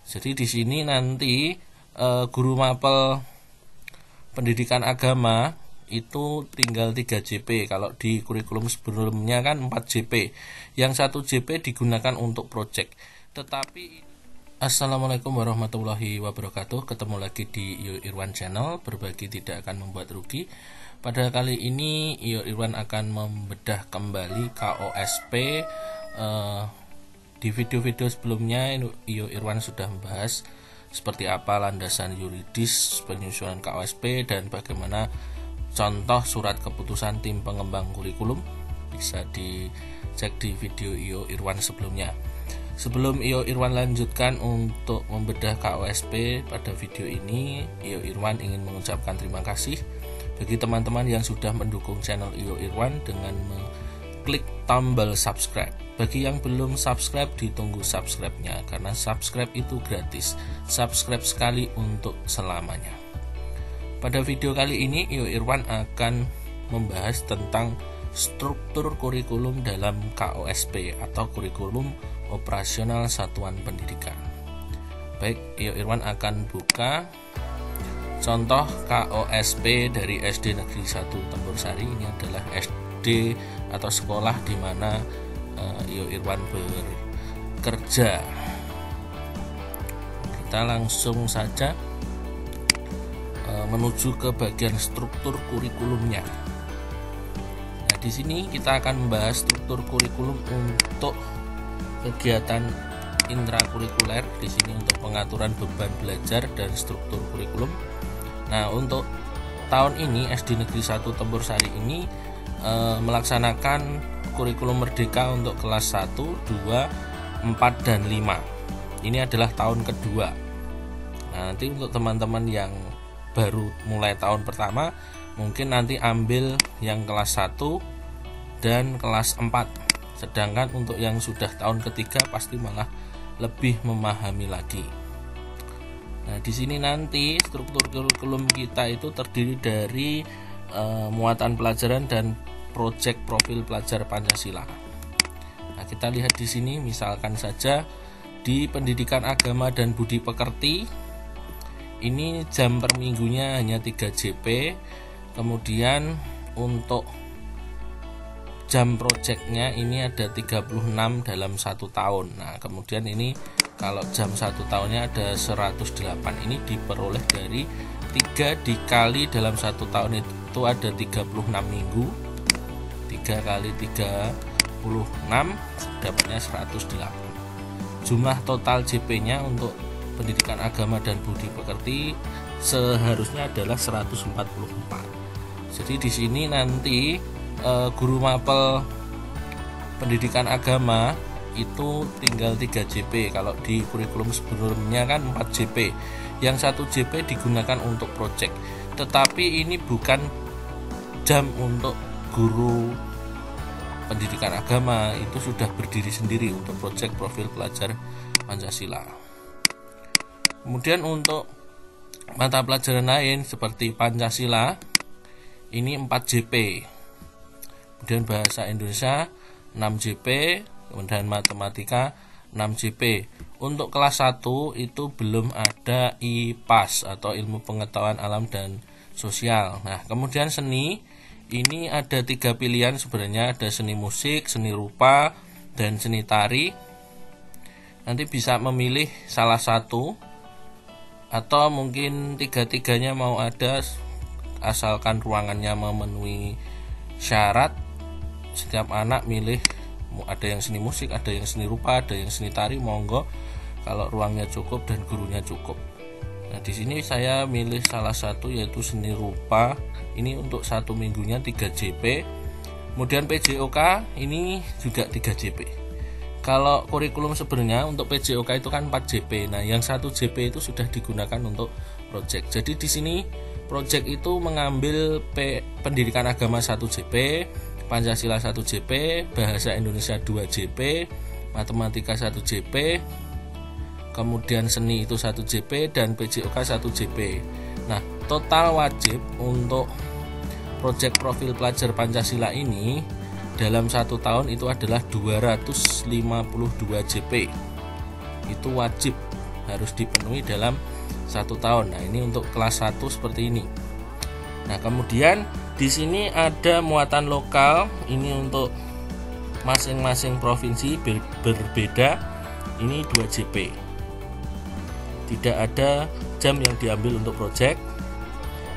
Jadi di sini nanti guru mapel pendidikan agama itu tinggal 3 JP. Kalau di kurikulum sebelumnya kan 4 JP. Yang 1 JP digunakan untuk project. Tetapi Assalamualaikum warahmatullahi wabarakatuh. Ketemu lagi di Iyo Irwan Channel, berbagi tidak akan membuat rugi. Pada kali ini Iyo Irwan akan membedah kembali KOSP. Di video-video sebelumnya Iyo Irwan sudah membahas seperti apa landasan yuridis penyusunan KOSP dan bagaimana contoh surat keputusan tim pengembang kurikulum. Bisa dicek di video Iyo Irwan sebelumnya. Sebelum Iyo Irwan lanjutkan untuk membedah KOSP pada video ini, Iyo Irwan ingin mengucapkan terima kasih bagi teman-teman yang sudah mendukung channel Iyo Irwan dengan mengklik tombol subscribe. Bagi yang belum subscribe, ditunggu subscribe-nya karena subscribe itu gratis. Subscribe sekali untuk selamanya. Pada video kali ini Iyo Irwan akan membahas tentang struktur kurikulum dalam KOSP atau kurikulum operasional satuan pendidikan. Baik, Iyo Irwan akan buka contoh KOSP dari SD Negeri 1 Tembursari. Ini adalah SD atau sekolah di mana Iyo Irwan bekerja. Kita langsung saja menuju ke bagian struktur kurikulumnya. Nah, di sini kita akan membahas struktur kurikulum untuk kegiatan intrakurikuler, di sini untuk pengaturan beban belajar dan struktur kurikulum. Nah, untuk tahun ini SD Negeri 1 Tembursari ini melaksanakan kurikulum merdeka untuk kelas 1, 2, 4 dan 5. Ini adalah tahun kedua. Nah, nanti untuk teman-teman yang baru mulai tahun pertama mungkin nanti ambil yang kelas 1 dan kelas 4. Sedangkan untuk yang sudah tahun ketiga pasti malah lebih memahami lagi. Nah, di sini nanti struktur kurikulum kita itu terdiri dari muatan pelajaran dan proyek profil pelajar Pancasila. Nah, kita lihat di sini misalkan saja di pendidikan agama dan budi pekerti ini jam per minggunya hanya 3 JP. Kemudian untuk jam proyeknya ini ada 36 dalam 1 tahun. Nah, kemudian ini kalau jam 1 tahunnya ada 108. Ini diperoleh dari 3 dikali dalam 1 tahun itu ada 36 minggu. 3 kali 36 dapatnya 108. Jumlah total JP-nya untuk pendidikan agama dan budi pekerti seharusnya adalah 144. Jadi di sini nanti guru mapel pendidikan agama itu tinggal 3 JP. Kalau di kurikulum sebelumnya kan 4 JP. Yang 1 JP digunakan untuk project. Tetapi ini bukan jam untuk guru pendidikan agama, itu sudah berdiri sendiri untuk project profil pelajar Pancasila. Kemudian untuk mata pelajaran lain seperti Pancasila ini 4 JP. Kemudian bahasa Indonesia 6 JP, kemudian matematika 6 JP. Untuk kelas 1 itu belum ada IPAS atau ilmu pengetahuan alam dan sosial. Nah, kemudian seni ini ada 3 pilihan sebenarnya, ada seni musik, seni rupa, dan seni tari. Nanti bisa memilih salah satu atau mungkin 3-tiganya mau ada asalkan ruangannya memenuhi syarat. Setiap anak milih, ada yang seni musik, ada yang seni rupa, ada yang seni tari, monggo kalau ruangnya cukup dan gurunya cukup. Nah, di sini saya milih salah satu yaitu seni rupa. Ini untuk 1 minggunya 3 JP. Kemudian PJOK ini juga 3 JP. Kalau kurikulum sebenarnya untuk PJOK itu kan 4 JP. Nah, yang 1 JP itu sudah digunakan untuk project. Jadi di sini project itu mengambil pendidikan agama 1 JP, Pancasila 1 JP, bahasa Indonesia 2 JP, matematika 1 JP, kemudian seni itu 1 JP dan PJOK 1 JP. Nah, total wajib untuk proyek profil pelajar Pancasila ini dalam 1 tahun itu adalah 252 JP. Itu wajib harus dipenuhi dalam 1 tahun. Nah, ini untuk kelas 1 seperti ini. Nah, kemudian di sini ada muatan lokal, ini untuk masing-masing provinsi berbeda. Ini 2 JP. Tidak ada jam yang diambil untuk proyek,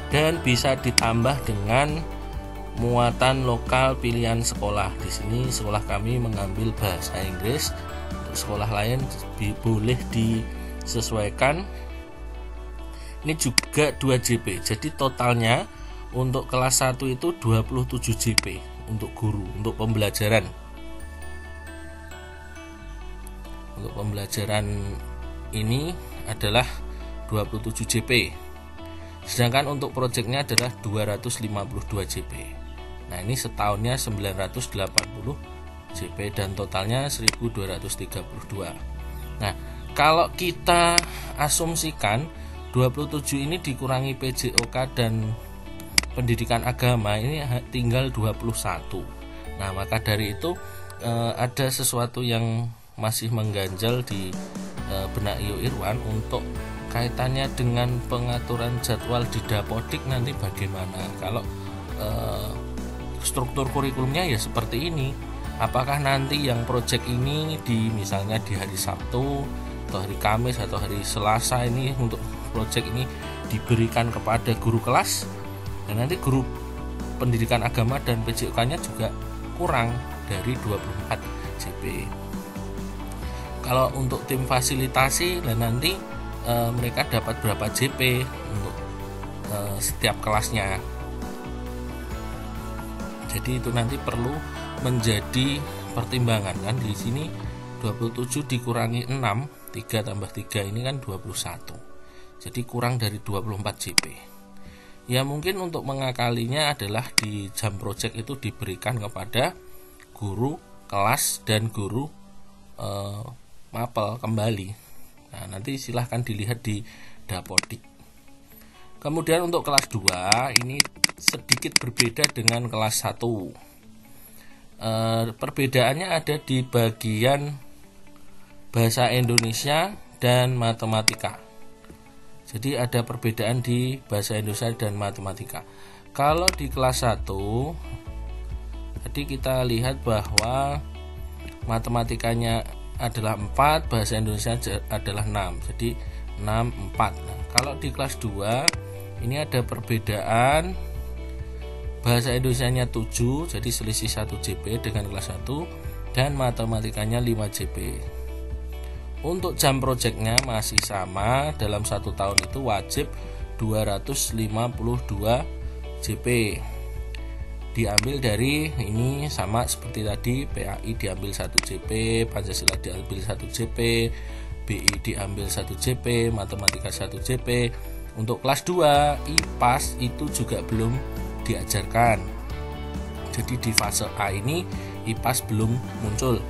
dan bisa ditambah dengan muatan lokal pilihan sekolah. Di sini sekolah kami mengambil bahasa Inggris, untuk sekolah lain boleh disesuaikan. Ini juga 2 JP. Jadi totalnya untuk kelas 1 itu 27 JP untuk guru, untuk pembelajaran. Untuk pembelajaran ini adalah 27 JP. Sedangkan untuk proyeknya adalah 252 JP. Nah, ini setahunnya 980 JP dan totalnya 1232. Nah, kalau kita asumsikan 27 ini dikurangi PJOK dan pendidikan agama, ini tinggal 21. Nah, maka dari itu ada sesuatu yang masih mengganjal di benak Iyo Irwan untuk kaitannya dengan pengaturan jadwal di Dapodik nanti bagaimana. Kalau struktur kurikulumnya ya seperti ini. Apakah nanti yang proyek ini misalnya di hari Sabtu atau hari Kamis atau hari Selasa ini untuk proyek ini diberikan kepada guru kelas, dan nanti guru pendidikan agama dan PJOK-nya juga kurang dari 24 JP. Kalau untuk tim fasilitasi, dan nanti mereka dapat berapa JP untuk setiap kelasnya. Jadi itu nanti perlu menjadi pertimbangan kan. Di sini 27 dikurangi 6, 3 tambah 3 ini kan 21. Jadi kurang dari 24 JP. Ya, mungkin untuk mengakalinya adalah di jam project itu diberikan kepada guru kelas dan guru mapel kembali. Nah, nanti silahkan dilihat di Dapodik. Kemudian untuk kelas 2 ini sedikit berbeda dengan kelas 1. Perbedaannya ada di bagian bahasa Indonesia dan matematika. Jadi ada perbedaan di bahasa Indonesia dan matematika. Kalau di kelas 1 tadi kita lihat bahwa matematikanya adalah 4, bahasa Indonesia adalah 6. Jadi 6, 4. Nah, kalau di kelas 2 ini ada perbedaan, bahasa Indonesianya 7, jadi selisih 1 JP dengan kelas 1, dan matematikanya 5 JP. Untuk jam proyeknya masih sama, dalam 1 tahun itu wajib 252 JP. Diambil dari ini sama seperti tadi, PAI diambil 1 JP, Pancasila diambil 1 JP, BI diambil 1 JP, matematika 1 JP. Untuk kelas 2 IPAS itu juga belum diajarkan. Jadi di fase A ini IPAS belum muncul.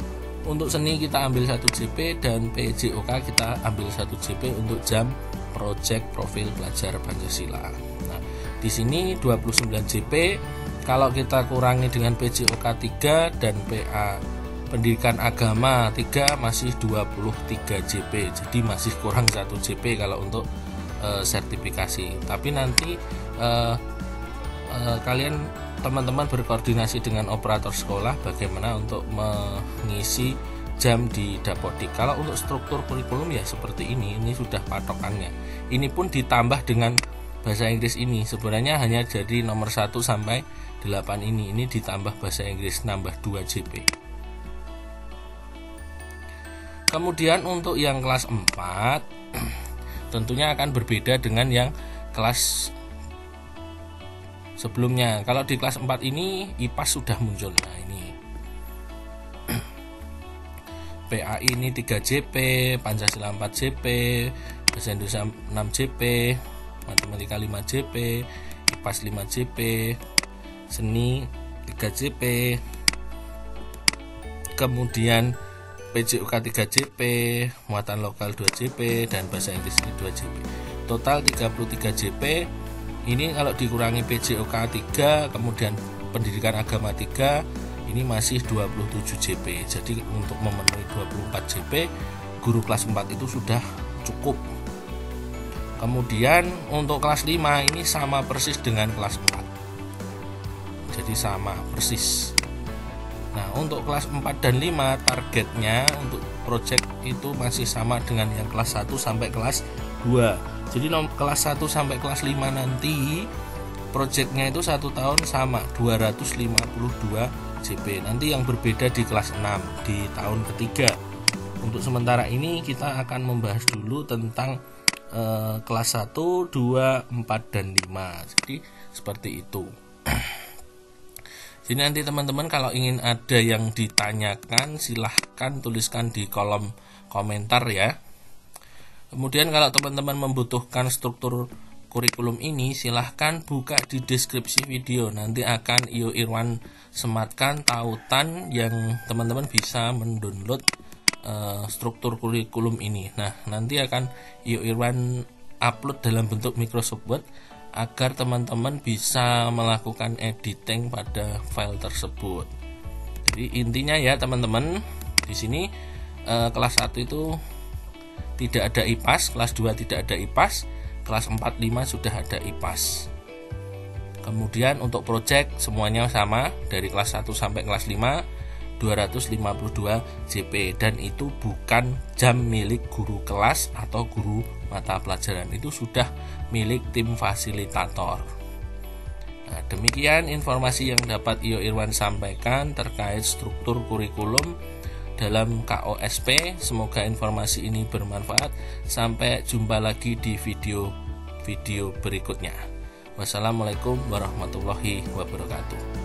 Untuk seni kita ambil 1 JP dan PJOK kita ambil 1 JP untuk jam project profil pelajar Pancasila. Nah, di sini 29 JP. Kalau kita kurangi dengan PJOK 3 dan PA pendidikan agama 3 masih 23 JP. Jadi masih kurang 1 JP kalau untuk sertifikasi. Tapi nanti kalian teman-teman berkoordinasi dengan operator sekolah bagaimana untuk mengisi jam di Dapodik. Kalau untuk struktur kurikulum ya seperti ini sudah patokannya. Ini pun ditambah dengan bahasa Inggris ini. Sebenarnya hanya jadi nomor 1 sampai 8 ini ditambah bahasa Inggris, nambah 2 JP. Kemudian untuk yang kelas 4 tentunya akan berbeda dengan yang kelas sebelumnya. Kalau di kelas 4 ini IPAS sudah muncul. Nah, ini PAI ini 3 JP, Pancasila 4 JP, bahasa Indonesia 6 JP, matematika 5 JP, IPAS 5 JP, seni 3 JP, kemudian PJOK 3 JP, muatan lokal 2 JP, dan bahasa Inggris 2 JP. Total 33 JP. Ini kalau dikurangi PJOK 3, kemudian pendidikan agama 3, ini masih 27 JP. Jadi untuk memenuhi 24 JP, guru kelas 4 itu sudah cukup. Kemudian untuk kelas 5 ini sama persis dengan kelas 4, jadi sama persis. Nah, untuk kelas 4 dan 5 targetnya untuk project itu masih sama dengan yang kelas 1 sampai kelas 2. Jadi kelas 1 sampai kelas 5 nanti projectnya itu 1 tahun sama 252 JP. Nanti yang berbeda di kelas 6 di tahun ketiga. Untuk sementara ini kita akan membahas dulu tentang kelas 1, 2, 4, dan 5. Jadi seperti itu. Jadi nanti teman-teman kalau ingin ada yang ditanyakan silahkan tuliskan di kolom komentar ya. Kemudian kalau teman-teman membutuhkan struktur kurikulum ini silahkan buka di deskripsi video. Nanti akan Iyo Irwan sematkan tautan yang teman-teman bisa mendownload struktur kurikulum ini. Nah, nanti akan Iyo Irwan upload dalam bentuk Microsoft Word agar teman-teman bisa melakukan editing pada file tersebut. Jadi intinya ya teman-teman, di sini kelas 1 itu tidak ada IPAS, kelas 2 tidak ada IPAS, kelas 4, 5 sudah ada IPAS. Kemudian untuk project semuanya sama dari kelas 1 sampai kelas 5 252 JP, dan itu bukan jam milik guru kelas atau guru mata pelajaran, itu sudah milik tim fasilitator. Nah, demikian informasi yang dapat Iyo Irwan sampaikan terkait struktur kurikulum dalam KOSP. Semoga informasi ini bermanfaat. Sampai jumpa lagi di video berikutnya. Wassalamualaikum warahmatullahi wabarakatuh.